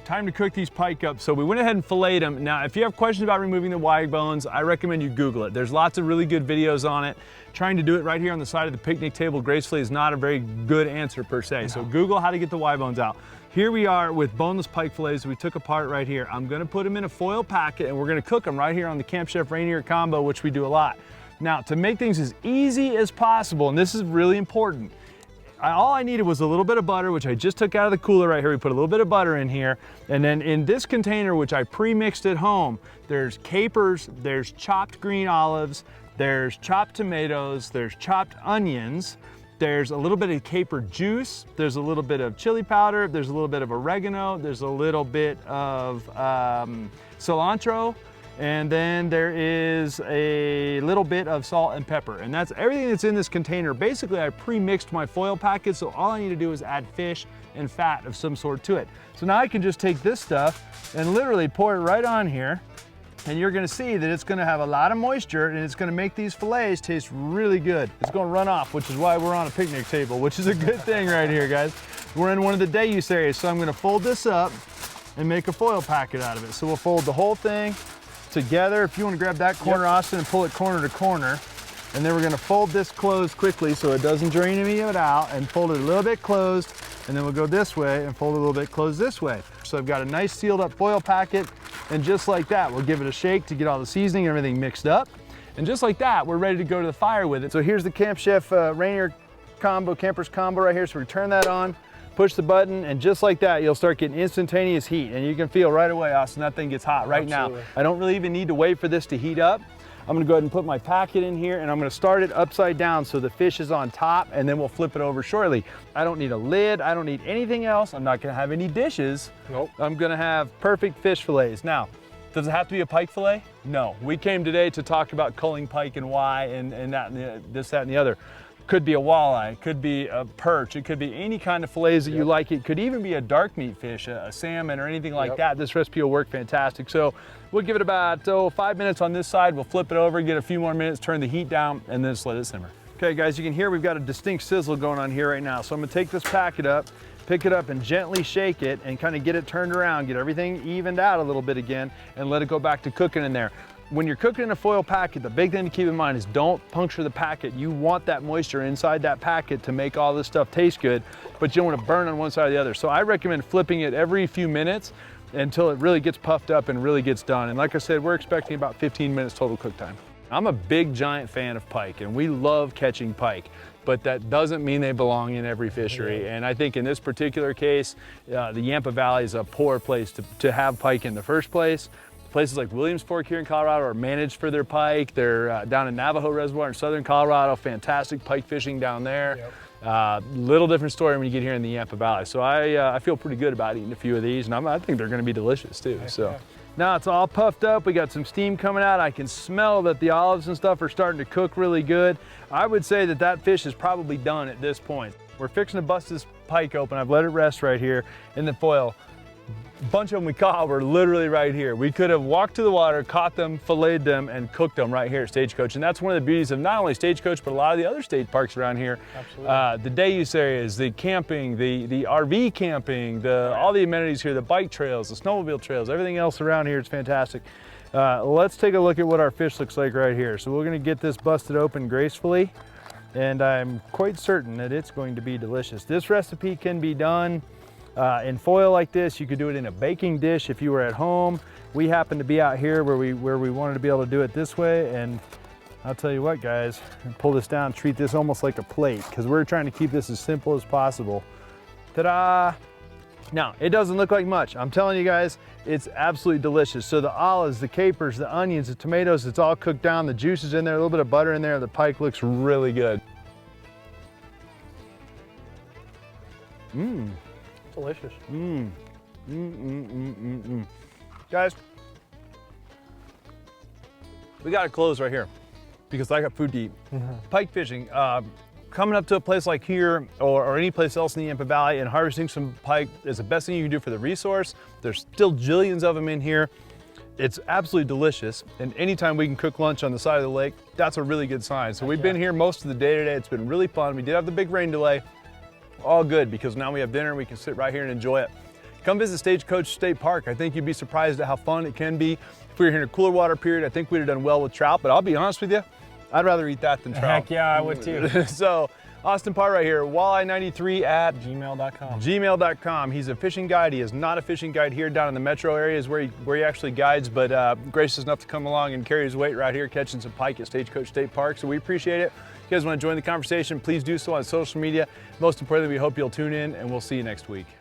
time to cook these pike up. So we went ahead and filleted them. Now, if you have questions about removing the wide bones, I recommend you Google it. There's lots of really good videos on it. Trying to do it right here on the side of the picnic table gracefully is not a very good answer per se. So Google how to get the wide bones out. Here we are with boneless pike fillets we took apart right here. I'm gonna put them in a foil packet and we're gonna cook them right here on the Camp Chef Rainier combo, which we do a lot. Now, to make things as easy as possible, and this is really important, all I needed was a little bit of butter, which I just took out of the cooler right here. We put a little bit of butter in here. And then in this container, which I pre-mixed at home, there's capers, there's chopped green olives, there's chopped tomatoes, there's chopped onions, there's a little bit of caper juice, there's a little bit of chili powder, there's a little bit of oregano, there's a little bit of cilantro, and then there is a little bit of salt and pepper. And that's everything that's in this container. Basically, I pre-mixed my foil packet, so all I need to do is add fish and fat of some sort to it. So now I can just take this stuff and literally pour it right on here. And you're gonna see that it's gonna have a lot of moisture and it's gonna make these fillets taste really good. It's gonna run off, which is why we're on a picnic table, which is a good thing right here, guys. We're in one of the day use areas, so I'm gonna fold this up and make a foil packet out of it. So we'll fold the whole thing together. If you want to grab that corner, Austin, and pull it corner to corner. And then we're going to fold this closed quickly so it doesn't drain any of it out, and fold it a little bit closed, and then we'll go this way and fold it a little bit closed this way. So I've got a nice sealed up foil packet, and just like that, we'll give it a shake to get all the seasoning and everything mixed up. And just like that, we're ready to go to the fire with it. So here's the Camp Chef Rainier combo, Campers combo right here. So we turn that on, push the button, and just like that, you'll start getting instantaneous heat. And you can feel right away, Austin, that thing gets hot right now. I don't really even need to wait for this to heat up. I'm gonna go ahead and put my packet in here, and I'm gonna start it upside down so the fish is on top, and then we'll flip it over shortly. I don't need a lid, I don't need anything else. I'm not gonna have any dishes. Nope. I'm gonna have perfect fish fillets. Now, does it have to be a pike fillet? No. We came today to talk about culling pike and why, and that, and this, that, and the other. Could be a walleye, it could be a perch, it could be any kind of fillets that you like. It could even be a dark meat fish, a salmon or anything like that. This recipe will work fantastic. So we'll give it about 5 minutes on this side. We'll flip it over, get a few more minutes, turn the heat down, and then just let it simmer. Okay guys, you can hear we've got a distinct sizzle going on here right now. So I'm gonna take this packet up, pick it up and gently shake it and kind of get it turned around, get everything evened out a little bit again, and let it go back to cooking in there. When you're cooking in a foil packet, the big thing to keep in mind is don't puncture the packet. You want that moisture inside that packet to make all this stuff taste good, but you don't want to burn on one side or the other. So I recommend flipping it every few minutes until it really gets puffed up and really gets done. And like I said, we're expecting about 15 minutes total cook time. I'm a big giant fan of pike, and we love catching pike, but that doesn't mean they belong in every fishery. And I think in this particular case, the Yampa Valley is a poor place to have pike in the first place. Places like Williams Fork here in Colorado are managed for their pike. They're down in Navajo Reservoir in southern Colorado, fantastic pike fishing down there. Little different story when you get here in the Yampa Valley. So I feel pretty good about eating a few of these, and I think they're gonna be delicious too. So now it's all puffed up. We got some steam coming out. I can smell that the olives and stuff are starting to cook really good. I would say that that fish is probably done at this point. We're fixing to bust this pike open. I've let it rest right here in the foil. A bunch of them we caught were literally right here. We could have walked to the water, caught them, filleted them, and cooked them right here at Stagecoach. And that's one of the beauties of not only Stagecoach, but a lot of the other state parks around here. Absolutely. The day use areas, the camping, the RV camping, all the amenities here, the bike trails, the snowmobile trails, everything else around here is fantastic. Let's take a look at what our fish looks like right here. So we're gonna get this busted open gracefully, and I'm quite certain that it's going to be delicious. This recipe can be done in foil like this. You could do it in a baking dish if you were at home. We happen to be out here where we wanted to be able to do it this way, and I'll tell you what guys, pull this down, treat this almost like a plate, because we're trying to keep this as simple as possible. Ta-da! Now, it doesn't look like much. I'm telling you guys, it's absolutely delicious. So the olives, the capers, the onions, the tomatoes, it's all cooked down, the juice is in there, a little bit of butter in there, the pike looks really good. Mmm. Delicious. Guys, we gotta close right here because I got food to eat. Pike fishing, coming up to a place like here or any place else in the Yampa Valley and harvesting some pike is the best thing you can do for the resource. There's still jillions of them in here. It's absolutely delicious. And anytime we can cook lunch on the side of the lake, that's a really good sign. So we've been here most of the day today. It's been really fun. We did have the big rain delay. All good, because now we have dinner and we can sit right here and enjoy it. come visit Stagecoach State Park. I think you'd be surprised at how fun it can be. If we were here in a cooler water period, I think we'd have done well with trout, but I'll be honest with you, I'd rather eat that than trout. Heck yeah, I would too. So, Austin Parr right here, walleye93 at gmail.com. gmail.com. He's a fishing guide. He is not a fishing guide here down in the metro areas where he actually guides, but gracious enough to come along and carry his weight right here catching some pike at Stagecoach State Park. So we appreciate it. If you guys want to join the conversation, please do so on social media. Most importantly, we hope you'll tune in, and we'll see you next week.